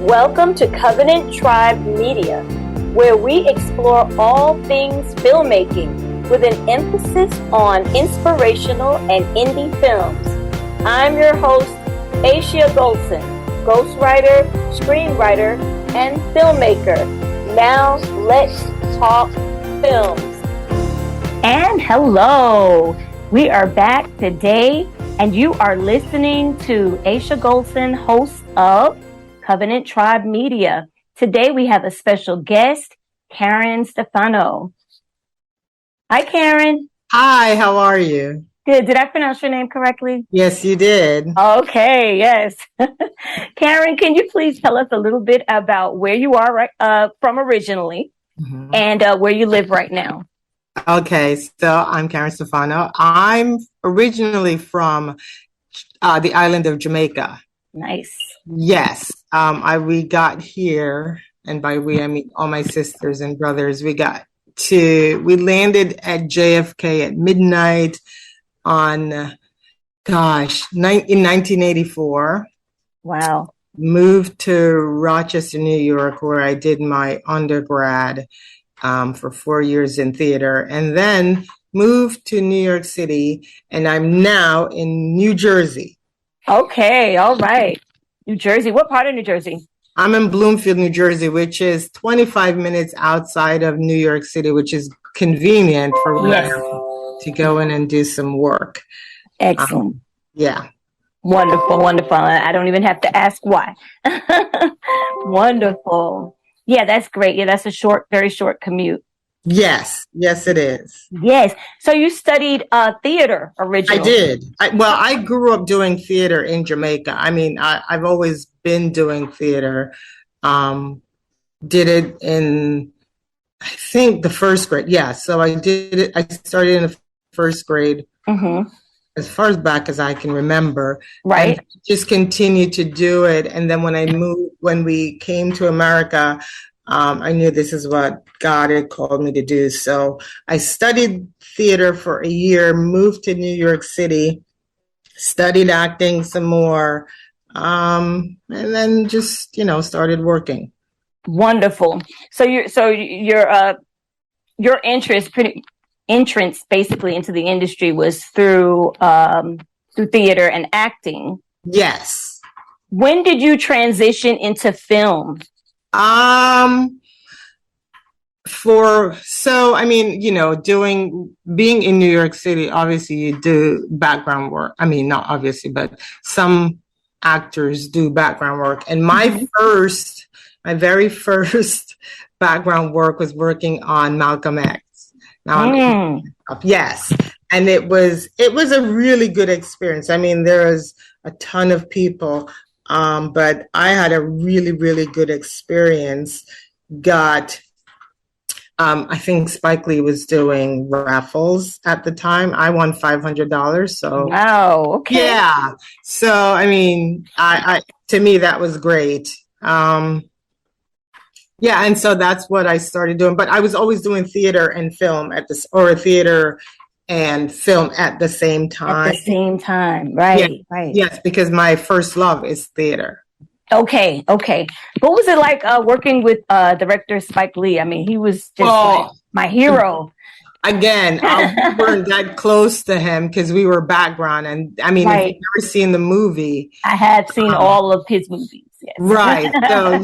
Welcome to Covenant Tribe Media, where we explore all things filmmaking with an emphasis on inspirational and indie films. I'm your host, Aisha Goldson, ghostwriter, screenwriter, and filmmaker. Now let's talk films. And hello, we are back today, and you are listening to Aisha Goldson, host of Covenant Tribe Media. Today we have a special guest, Karen Stefano. Hi, Karen. Hi, how are you? Good. Did I pronounce your name correctly? Yes, you did. Okay, yes. Karen, can you please tell us a little bit about where you are from originally and where you live right now? Okay, so I'm Karen Stefano. I'm originally from the island of Jamaica. Nice. Yes, we got here, and by we I mean all my sisters and brothers. We landed at JFK at midnight on, in 1984. Wow. Moved to Rochester, New York, where I did my undergrad for 4 years in theater, and then moved to New York City, and I'm now in New Jersey. Okay, all right. New Jersey. What part of New Jersey? I'm in Bloomfield, New Jersey, which is 25 minutes outside of New York City, which is convenient for me to go in and do some work. Excellent. Yeah. Wonderful, wonderful. I don't even have to ask why. Wonderful. Yeah, that's great. Yeah, that's a very short commute. Yes, it is. Yes. So you studied theater originally. I did. I grew up doing theater in Jamaica. I mean, I've always been doing theater. Did it in, I think, the first grade. Yeah, so I did it. I started in the first grade, as far as back as I can remember. Right. And just continued to do it. And then when we came to America, I knew this is what God had called me to do. So I studied theater for a year, moved to New York City, studied acting some more, and then just, started working. Wonderful. So your entrance basically into the industry was through theater and acting. Yes. When did you transition into film? Being in New York City, obviously you do background work. I mean, not obviously, but some actors do background work. And my very first background work was working on Malcolm X. Yes. And it was a really good experience. I mean, there was a ton of people, but I had a really, really good experience. I think Spike Lee was doing raffles at the time. I won $500. So wow, okay. Yeah. So I mean, to me that was great. And so that's what I started doing. But I was always doing theater and film theater and film at the same time. At the same time, right? Yeah. Right. Yes, because my first love is theater. Okay. What was it like working with director Spike Lee? I mean, he was just like my hero. Again, we weren't that close to him because we were background. And I mean, if you've never seen the movie. I had seen all of his movies. Yes. Right. So,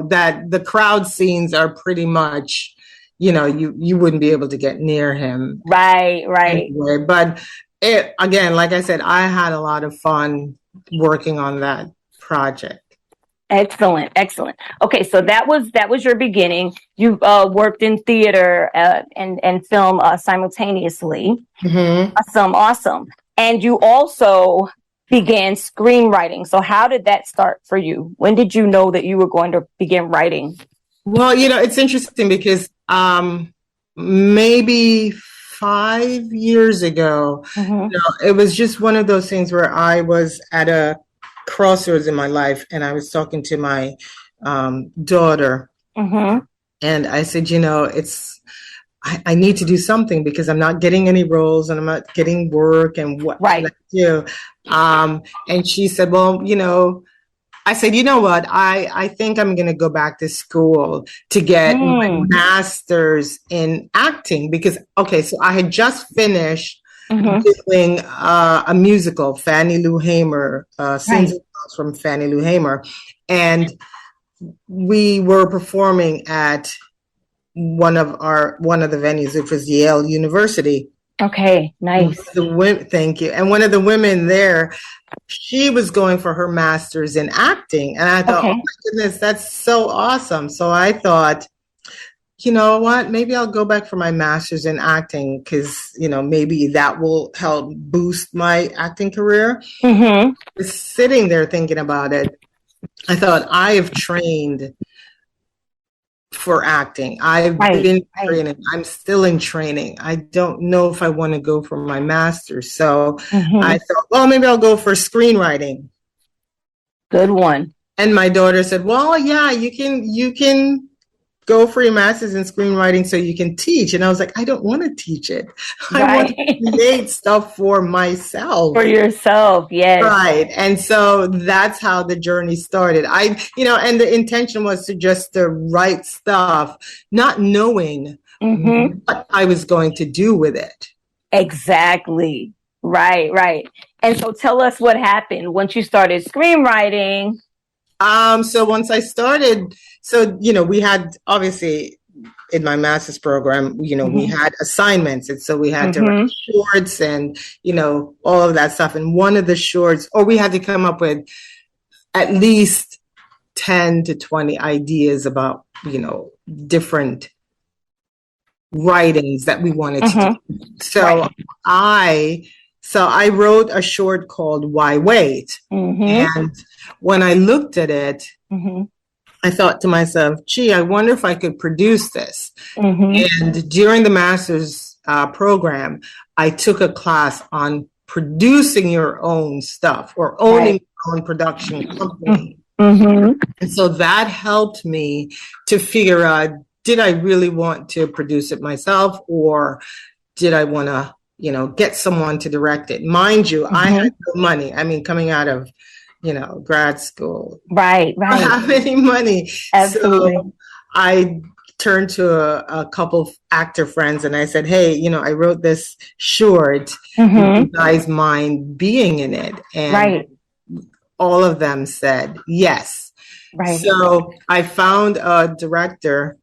that the crowd scenes are pretty much, you wouldn't be able to get near him. Right. Anyway. But again, like I said, I had a lot of fun working on that project. Excellent. Okay, so that was your beginning. You worked in theater and film simultaneously. Awesome. And you also began screenwriting. So how did that start for you? When did you know that you were going to begin writing? Well, it's interesting because maybe 5 years ago, it was just one of those things where I was at a crossroads in my life, and I was talking to my daughter, and I said, I need to do something because I'm not getting any roles and I'm not getting work, and what should I do? And she said, well, I said, you know what? I think I'm going to go back to school to get my master's in acting because, okay, so I had just finished doing a musical, Fannie Lou Hamer, Sins and Songs from Fannie Lou Hamer. And we were performing at one of the venues, which was Yale University. Okay, nice. Thank you. And one of the women there, she was going for her master's in acting. And I thought, oh my goodness, that's so awesome. So I thought, you know what, maybe I'll go back for my master's in acting because, you know, maybe that will help boost my acting career. I was sitting there thinking about it. I thought, I have trained for acting. I've been in training. I'm still in training. I don't know if I want to go for my master's. So I thought, well, maybe I'll go for screenwriting. Good one. And my daughter said, well, yeah, you can go for your master's in screenwriting so you can teach. And I was like, I don't want to teach it. I want to create stuff for myself. For yourself, yes. Right. And so that's how the journey started. And the intention was to write stuff, not knowing what I was going to do with it. Exactly. Right. And so tell us what happened once you started screenwriting. So once I started, we had, obviously in my master's program, we had assignments. And so we had to write shorts and, all of that stuff. And one of the shorts, or we had to come up with at least 10 to 20 ideas about, different writings that we wanted to do. So I wrote a short called Why Wait? And when I looked at it, I thought to myself, gee, I wonder if I could produce this. And during the master's program, I took a class on producing your own stuff or owning your own production company. And so that helped me to figure out, did I really want to produce it myself or did I want to get someone to direct it? Mind you, I had no money. I mean, coming out of, grad school. Right. I don't have any money. Absolutely. So I turned to a couple of actor friends and I said, hey, I wrote this short. Would you guys mind being in it? And all of them said yes. So I found a director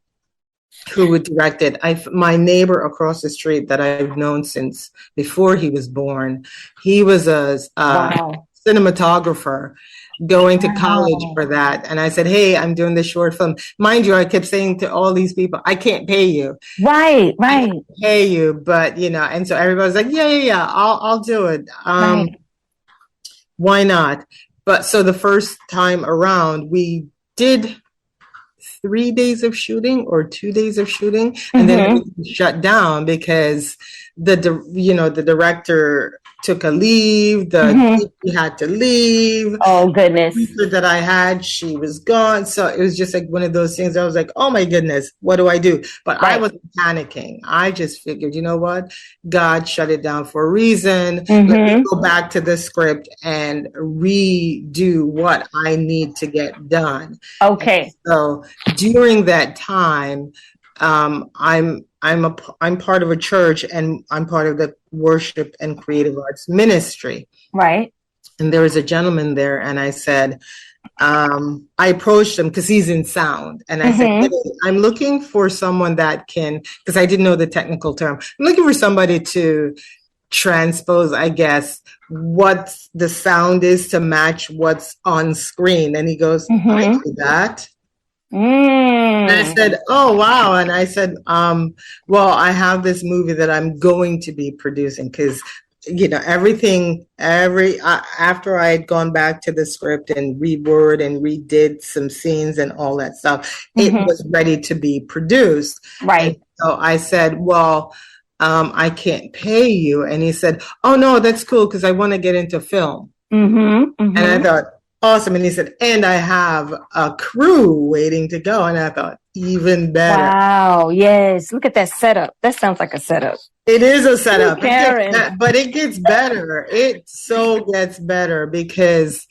who would direct it. My neighbor across the street that I've known since before he was born, he was a cinematographer going to college for that. And I said, hey, I'm doing this short film. Mind you, I kept saying to all these people, I can't pay you. Right. I can't pay you, but and so everybody was like, yeah, I'll do it. Why not? But so the first time around, we did 3 days of shooting or 2 days of shooting, and then it shut down because the director took a leave. The DP had to leave. Oh goodness! The that I had, she was gone. So it was just like one of those things. I was like, oh my goodness, what do I do? But I wasn't panicking. I just figured, you know what? God shut it down for a reason. Let me go back to the script and redo what I need to get done. Okay. And so during that time, I'm part of a church and I'm part of the worship and creative arts ministry. Right. And there was a gentleman there and I said, I approached him because he's in sound. And I said, hey, I'm looking for someone that can, because I didn't know the technical term. I'm looking for somebody to transpose, I guess, what the sound is to match what's on screen. And he goes, I do that. And I said, oh, wow. And I said, well, I have this movie that I'm going to be producing because, after I had gone back to the script and reword and redid some scenes and all that stuff, it was ready to be produced. Right. And so I said, well, I can't pay you. And he said, oh, no, that's cool because I want to get into film. And I thought, awesome. And he said, and I have a crew waiting to go. And I thought, even better. Wow. Yes. Look at that setup. That sounds like a setup. It is a setup. Karen. But it gets better. It so gets better because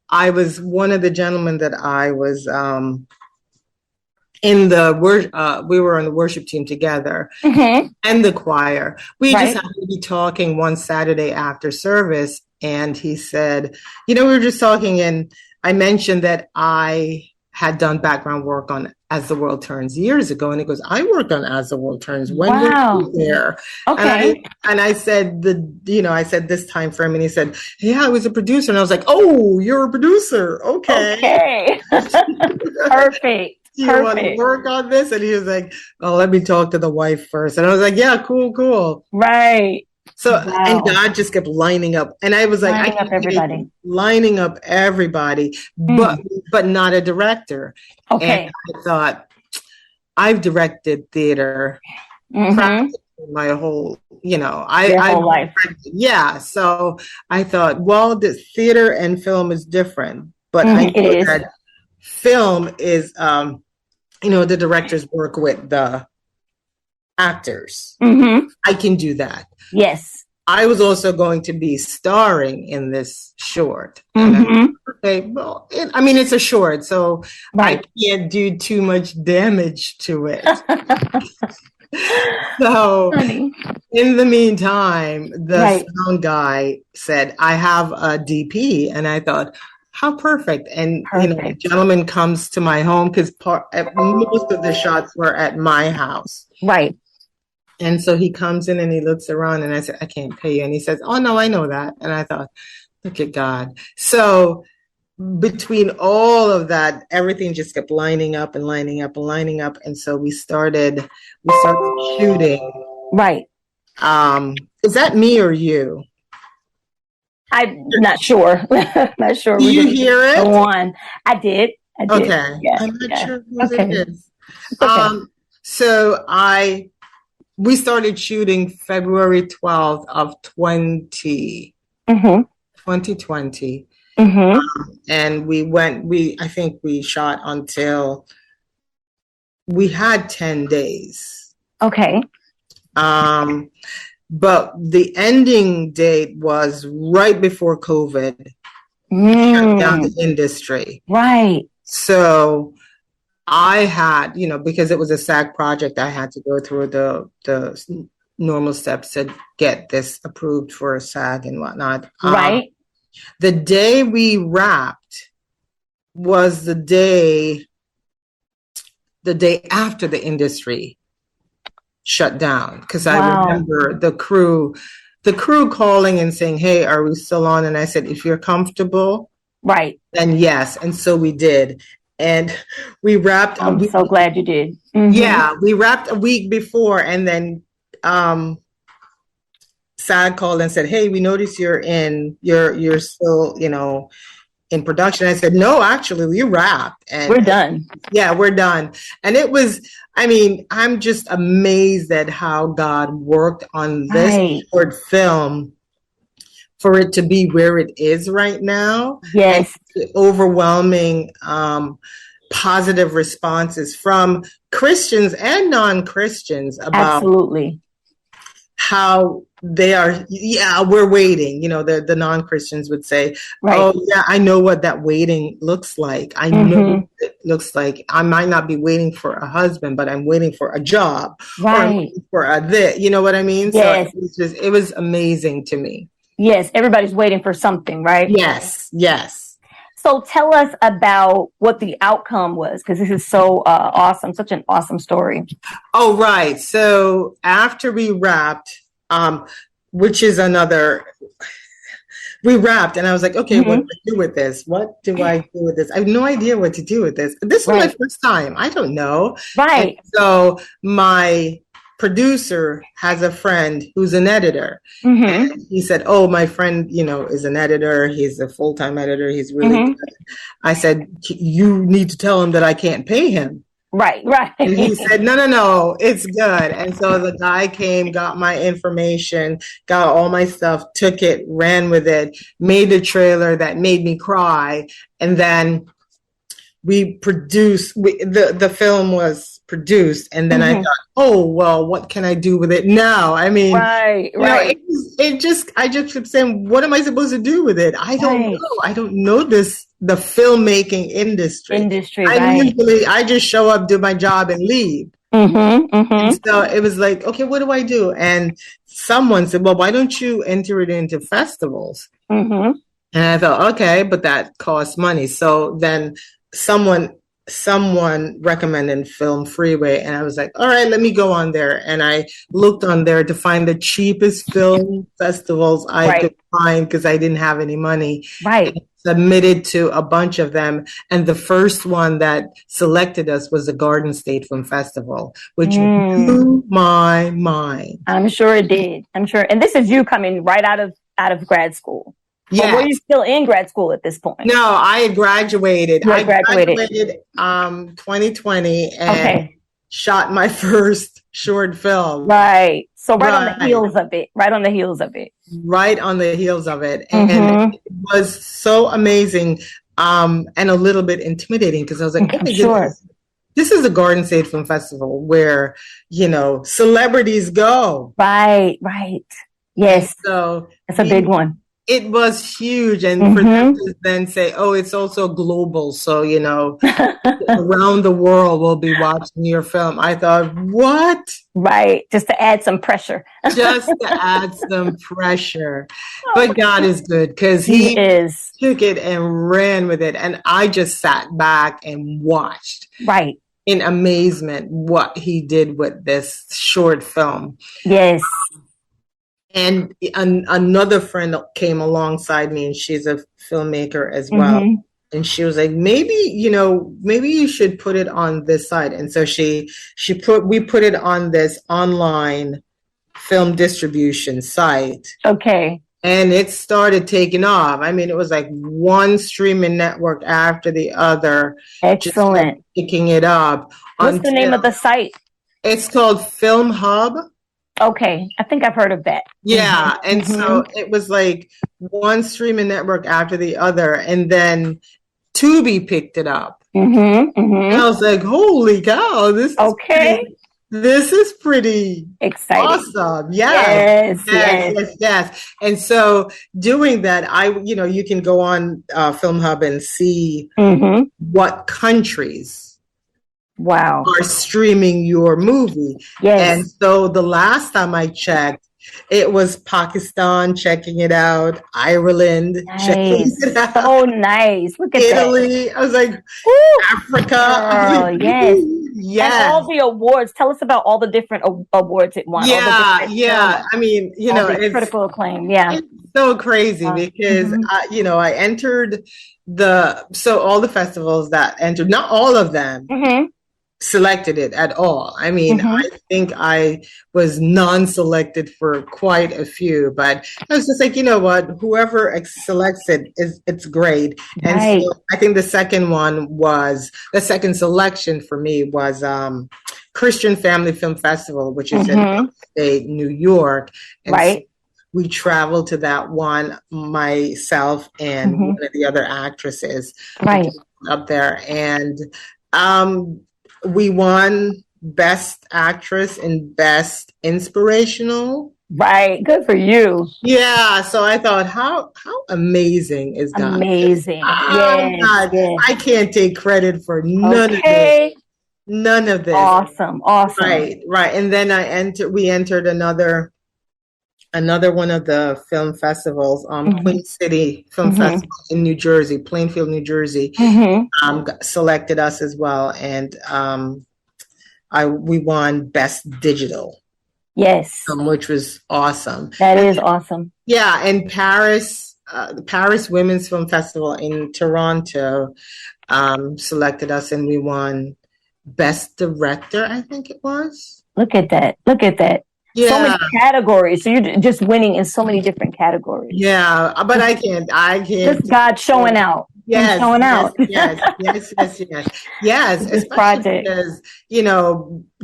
I was one of the gentlemen that I was in the worship. We were on the worship team together, and the choir. We just happened to be talking one Saturday after service, and he said, "You know, we were just talking, and I mentioned that I had done background work on As the World Turns years ago." And he goes, "I worked on As the World Turns. When were you there?" Okay. And I said, I said this time frame, and he said, "Yeah, I was a producer." And I was like, "Oh, you're a producer. Okay. Perfect. Do you want to work on this?" And he was like, "Oh, let me talk to the wife first." And I was like, "Yeah, cool. Right. So, and God just kept lining up. And I was like, lining up everybody, but not a director. Okay. And I thought, I've directed theater my whole, whole life. Yeah. So I thought, well, the theater and film is different, but I know that film is, the directors work with the actors. I can do that. Yes. I was also going to be starring in this short. Okay, well, it's a short, so I can't do too much damage to it. So in the meantime, the sound guy said, "I have a DP," and I thought, how perfect. And a gentleman comes to my home, because most of the shots were at my house. Right. And so he comes in and he looks around, and I said, "I can't pay you." And he says, "Oh, no, I know that." And I thought, look at God. So between all of that, everything just kept lining up. And so we started shooting. Right. Is that me or you? I'm not sure. Not sure. Do you hear it? Go on. I did. Okay. Yeah. I'm not sure who it is. So we started shooting February 12th of 2020. And I think we shot until we had 10 days. Okay. But the ending date was right before COVID shut down the industry. Right. So I had, because it was a SAG project, I had to go through the normal steps to get this approved for a SAG and whatnot. Right. The day we wrapped was the day after the industry shut down, because I remember the crew calling and saying, "Hey, are we still on?" And I said, "If you're comfortable, right, then yes." And so we did. And we wrapped. I'm so glad you did. Yeah, we wrapped a week before, and then SAG called and said, "Hey, we noticed you're still, in production." I said, "No, actually, we wrapped and we're done." Yeah, we're done. And it was, I'm just amazed at how God worked on this short film for it to be where it is right now. Yes. And overwhelming positive responses from Christians and non-Christians about absolutely how they are. Yeah, we're waiting. The non-Christians would say, "Oh yeah, I know what that waiting looks like. I know what it looks like. I might not be waiting for a husband, but I'm waiting for a job, right? Or for this." You know what I mean? Yes. So it was amazing to me. Yes, everybody's waiting for something, right? Yes. So tell us about what the outcome was, because this is so awesome, such an awesome story. Oh, right. So after we wrapped, which is we wrapped, and I was like, okay, what do I do with this? What do I do with this? I have no idea what to do with this. This was my first time. I don't know. Right. And so my producer has a friend who's an editor. And he said, "Oh, my friend, is an editor. He's a full-time editor. He's really good." I said, "You need to tell him that I can't pay him." Right. And he said, no, it's good. And so the guy came, got my information, got all my stuff, took it, ran with it, made a trailer that made me cry. And then we produced, the film was produced. And then I thought, oh, well, what can I do with it now? I mean, right. I just kept saying, what am I supposed to do with it? I don't know. I don't know the filmmaking industry. I just show up, do my job, and leave. And so it was like, okay, what do I do? And someone said, well, why don't you enter it into festivals? And I thought, okay, but that costs money. So then someone recommended Film Freeway, and I was like, all right, let me go on there. And I looked on there to find the cheapest film festivals I could find because I didn't have any money. And submitted to a bunch of them, and the first one that selected us was the Garden State Film Festival, which blew my mind. I'm sure it did. I'm sure. And this is you coming right out of grad school. Yeah. Were you still in grad school at this point? No, I had graduated. I graduated 2020 and shot my first short film. Right. So on the heels of it. Right on the heels of it. Right on the heels of it. And it was so amazing and a little bit intimidating because I was like, this is a Garden State Film Festival where, celebrities go. Right. Yes. And so it's a big one. It was huge. And for them to then say, oh, it's also global. So, around the world will be watching your film. I thought, what? Right. Just to add some pressure. But God is good because he took it and ran with it. And I just sat back and watched. Right. In amazement what he did with this short film. Yes. And another friend came alongside me, and she's a filmmaker as well. And she was like, maybe you should put it on this side. And so we put it on this online film distribution site. Okay. And it started taking off. I mean, it was like one streaming network after the other. Excellent. Just picking it up. What's the name of the site? It's called Film Hub. Okay, I think I've heard of that. Yeah, and so it was like one streaming network after the other, and then Tubi picked it up. And I was like, "Holy cow! This is pretty exciting, awesome!" Yes. And so doing that, you can go on Film Hub and see what countries. Wow. Are streaming your movie. Yes. And so the last time I checked, it was Pakistan checking it out, Ireland checking it out. So nice. Look at Italy. That. I was like, Africa. Girl, yes. And all the awards. Tell us about all the different awards it won. Yeah. I mean, it's critical acclaim. Yeah. It's so crazy because, I entered all the festivals that entered, not all of them. Selected it at all. I mean, I think I was non-selected for quite a few, but I was just like, you know what, whoever selects it's great. And so I think the second selection for me was Christian Family Film Festival, which is in upstate New York. And so we traveled to that one, myself and one of the other actresses up there. And we won Best Actress and Best Inspirational. Right. Good for you. Yeah. So I thought, how amazing is God? Amazing. I can't take credit for none of this. None of this. Awesome. Right. And then we entered another one of the film festivals, Queen City Film Festival in New Jersey, Plainfield, New Jersey, selected us as well, and we won Best Digital. Yes, which was awesome. That is awesome. Yeah, and the Paris Women's Film Festival in Toronto selected us, and we won Best Director, I think it was. Look at that. Yeah. So many categories. So you're just winning in so many different categories. Yeah, but I can't. Just God showing out. Yes, showing out. Yes. Especially project. Because,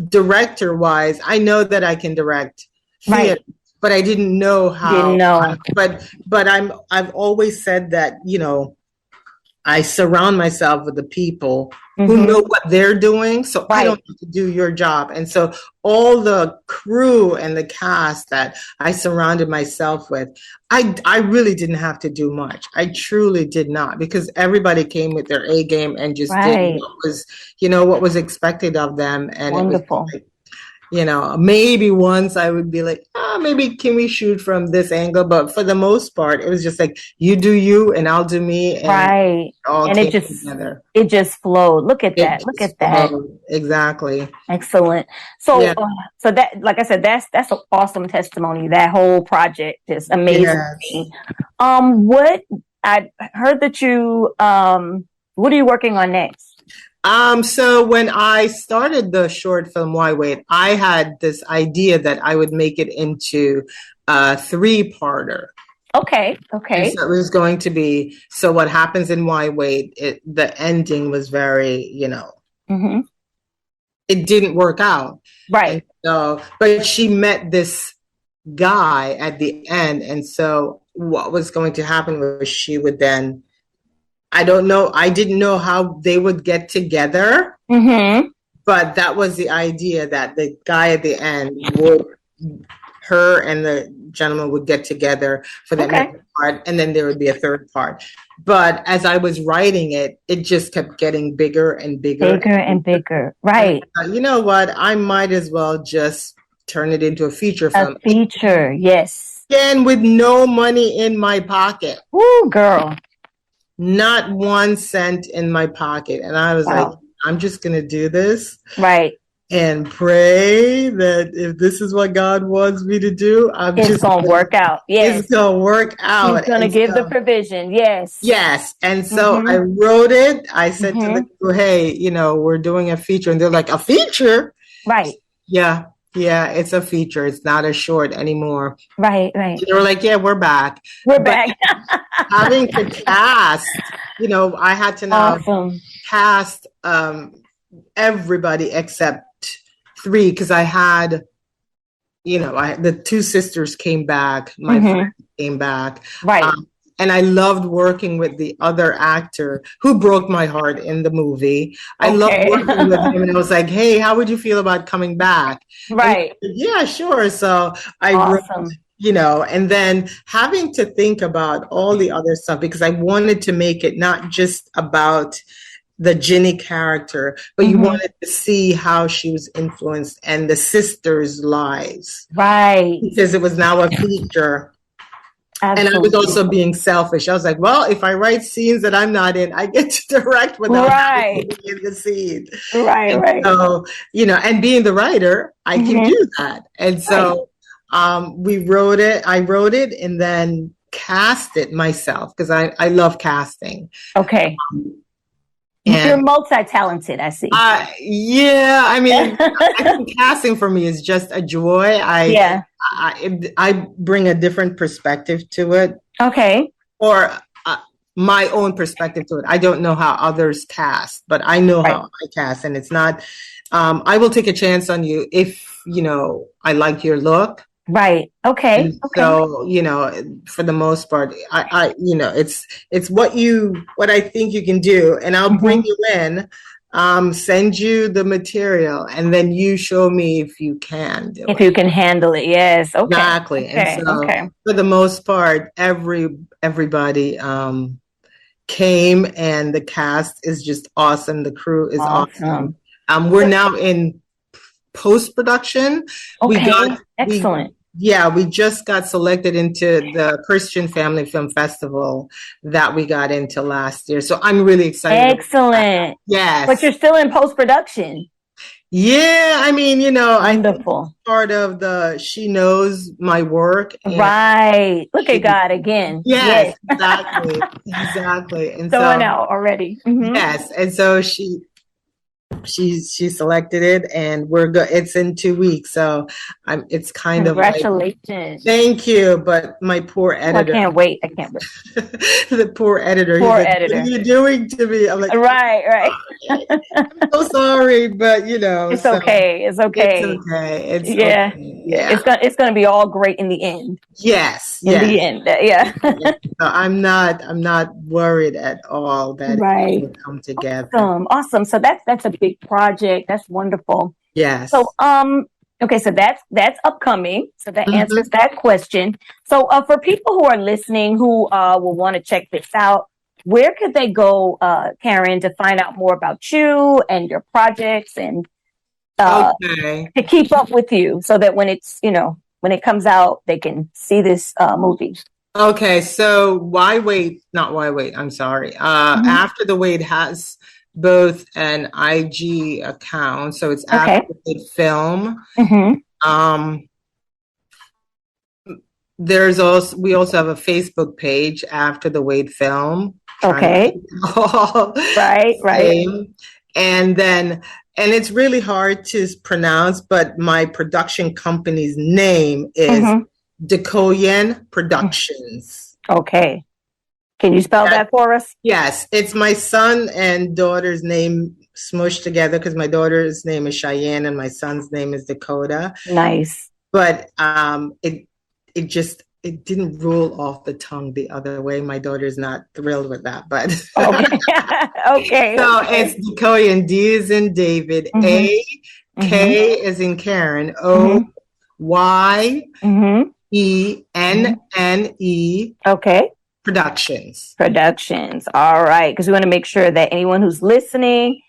director-wise, I know that I can direct theater, but I didn't know how. Didn't know. But I've always said that, I surround myself with the people who Mm-hmm. know what they're doing, so I Right. don't have to do your job. And so all the crew and the cast that I surrounded myself with, I really didn't have to do much. I truly did not, because everybody came with their A game and just did Right. what was expected of them. And it was Wonderful. like, maybe once I would be like, maybe can we shoot from this angle? But for the most part, it was just like, you do you and I'll do me. And Right. it all And came together. it just flowed. Look at It that. Look just at that. flowed. Exactly. Excellent. So, Yeah. so that, like I said, that's an awesome testimony. That whole project is amazing Yes. to me. What I heard that what are you working on next? So when I started the short film Why Wait, I had this idea that I would make it into a 3-parter. Okay. And so it was going to be, so what happens in Why Wait, the ending was very, Mm-hmm. it didn't work out. Right. And so, but she met this guy at the end. And so what was going to happen was she would then, I don't know, I didn't know how they would get together, Mm-hmm. but that was the idea, that the guy at the end her and the gentleman would get together for that next part, and then there would be a 3rd part. But as I was writing it, it just kept getting bigger and bigger. Bigger and bigger. Right. And you know what? I might as well just turn it into a feature film. A feature, yes. Again, with no money in my pocket. Ooh, girl. Not 1 cent in my pocket. And I was like, I'm just going to do this. Right. And pray that if this is what God wants me to do, it's going to work out. Yes. It's going to work out. He's going to give the provision. Yes. Yes. And so I wrote it. I said to the people, hey, we're doing a feature. And they're like, a feature? Right. Yeah. Yeah, it's a feature. It's not a short anymore. Right. They were like, yeah, we're back. Back. Having to cast, I had to now cast everybody except 3, because I had, the 2 sisters came back. My friend came back. Right. And I loved working with the other actor who broke my heart in the movie. I loved working with him, and I was like, hey, how would you feel about coming back? Right. And, yeah, sure. So I wrote, and then having to think about all the other stuff, because I wanted to make it not just about the Ginny character, but you wanted to see how she was influenced and the sisters' lives. Right. Because it was now a feature. Absolutely. And I was also being selfish. I was like, well, if I write scenes that I'm not in, I get to direct without being in the scene. Right. So, and being the writer, I can do that. And so we wrote it. I wrote it and then cast it myself, because I love casting. Okay. You're multi-talented, I see. Yeah, I mean, I think casting for me is just a joy. I bring a different perspective to it. Okay. Or my own perspective to it. I don't know how others cast, but I know how I cast. And it's not, I will take a chance on you if, I like your look. Right. Okay. So, for the most part, I it's what I think you can do, and I'll bring you in, send you the material, and then you show me if you can do if you can handle it. Yes. Okay. Exactly. Okay. And so for the most part, everybody came, and the cast is just awesome. The crew is awesome. We're now in post-production. Okay. Excellent. We just got selected into the Christian Family Film Festival that we got into last year. So I'm really excited. Excellent. Yes. But you're still in post-production. Yeah, I mean, Wonderful. I part of the She Knows My Work. Right. Look at God again. Yes. Exactly. Exactly. And so out already. Yes. And so she selected it, and we're good. It's in 2 weeks, so it's kind of like, Congratulations. thank you, but my poor Oh, I editor, can't wait. I can't wait. the poor editor, he's Poor like, "What editor. are you doing to me?" I'm like, Right. "I'm so sorry," but It's so okay. It's it's okay. okay. It's Yeah. okay. Yeah. It's gonna be all great in the end. Yes. In Yes. the end. Yeah. So I'm not worried at all that it Right. will come together. Awesome. So that's a big project. That's wonderful. So Yes. okay, so that's upcoming. So that Mhm. answers that question. So for people who are listening who will want to check this out, where could they go, Karen, to find out more about you and your projects and Okay. to keep up with you so that when it's, when it comes out, they can see this movie. Okay, so why wait? Not why wait. I'm sorry. Mhm. After the Wait has both an IG account, so it's After Okay. the Wait Film. Hmm. Um, we also have a Facebook page, After the Wait Film. Trying to Okay. keep it all Right. same, and then it's really hard to pronounce, but my production company's name is Hmm. Decoyen Productions. Okay. Can you spell that for us? Yes, it's my son and daughter's name smushed together because my daughter's name is Cheyenne and my son's name is Dakota. Nice. But it didn't roll off the tongue the other way. My daughter's not thrilled with that, but Okay. so Okay. it's Dakota, and D is in David, Hmm. A Hmm. K is in Karen, O Hmm. Y Hmm. E N N E Okay. Productions. Productions. All right. Because we want to make sure that anyone who's listening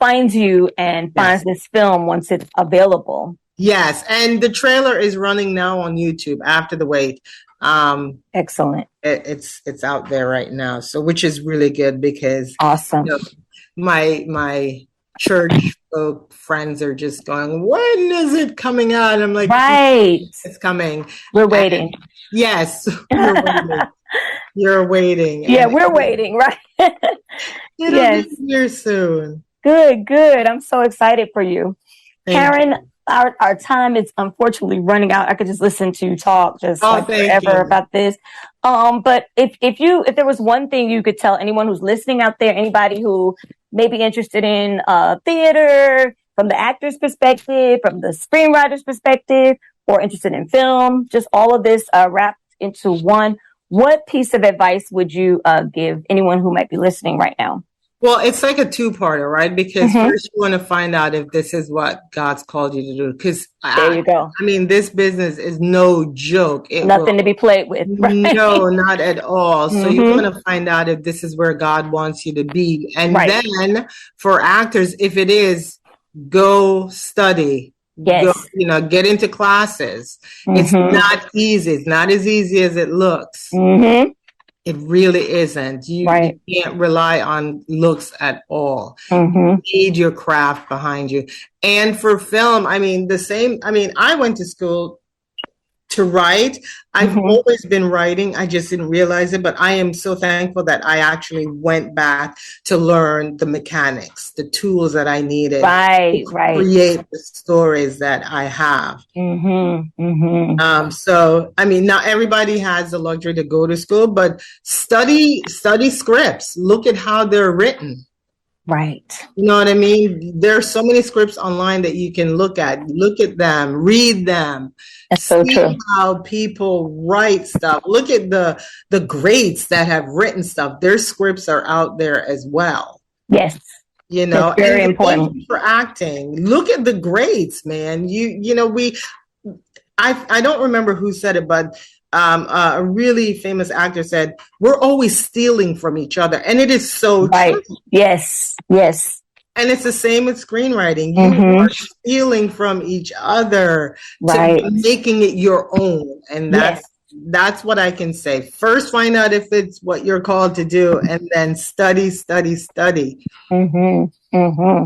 finds you and finds Yes. this film once it's available. Yes, and the trailer is running now on YouTube, After the Wait. Excellent. It's out there right now, so which is really good because Awesome. my church folk friends are just going, "When is it coming out?" And I'm like, Right. "It's coming." We're And waiting. yes, we're waiting. You're waiting, Yeah, and we're waiting. Right. it'll Yes. be here soon. Good. I'm so excited for you. Thank Karen, you. our time is unfortunately running out. I could just listen to you talk just Oh, like thank forever you. about this. But if there was one thing you could tell anyone who's listening out there, anybody who may be interested in theater from the actor's perspective, from the screenwriter's perspective, or interested in film, just all of this wrapped into one, what piece of advice would you give anyone who might be listening right now? Well, it's like a two-parter, right? Because Hmm. first you want to find out if this is what God's called you to do. Because There you go. I mean, this business is no joke. It will, Nothing to be played with, right? no, not at all. So you Hmm. want to find out if this is where God wants you to be. And Right. then for actors, if it is, go study, go, Yes. get into classes. It's Hmm. not easy. It's not as easy as it looks. Hmm. It really isn't. You Right. can't rely on looks at all. Hmm. You need your craft behind you. And for film, I mean, I went to school to write. I've Hmm. always been writing. I just didn't realize it, but I am so thankful that I actually went back to learn the mechanics, the tools that I needed to Right. create the stories that I have. Hmm. Hmm. So I mean, not everybody has the luxury to go to school, but study scripts. Look at how they're written. Right. You know what I mean? There are so many scripts online that you can look at. Look at them, read them, That's so see true. how people write stuff. Look at the greats that have written stuff. Their scripts are out there as well. Yes. That's And very the same important. thing for acting. Look at the greats, man. I don't remember who said it, but a really famous actor said, "We're always stealing from each other," and it is so Right. true. Yes. And it's the same with screenwriting. You Hmm. are stealing from each other to Right. making it your own, and Yes. that's what I can say. First, find out if it's what you're called to do, and then study, study, study. Hmm. Hmm.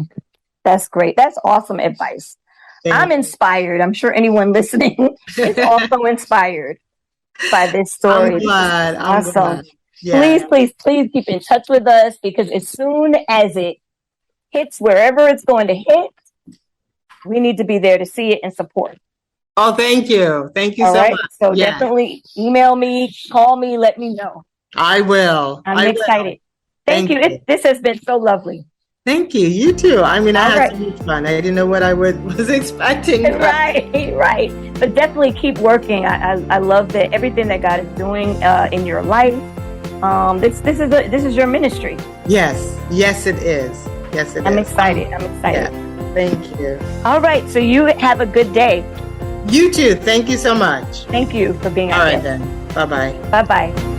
That's great. That's awesome advice. I'm Thank inspired. I'm sure anyone listening is you. also inspired by this I'm story. glad. I'm Awesome. glad. Yeah. Please keep in touch with us because as soon as it hits wherever it's going to hit, we need to be there to see it and support. Oh, thank you. Thank you All so right. much. So Yes. definitely email me, call me, let me know. I will. I'm excited. Thank you. This has been so lovely. Thank you. You too. I mean, I All had right. so much fun. I didn't know what I was expecting. But Right. But definitely keep working. I love that everything that God is doing in your life. This is your ministry. Yes. Yes, it is. Yes, it is. I'm excited. Yeah. Thank you. All right. So you have a good day. You too. Thank you so much. Thank you for being All our right guest. then. Bye-bye. Bye-bye.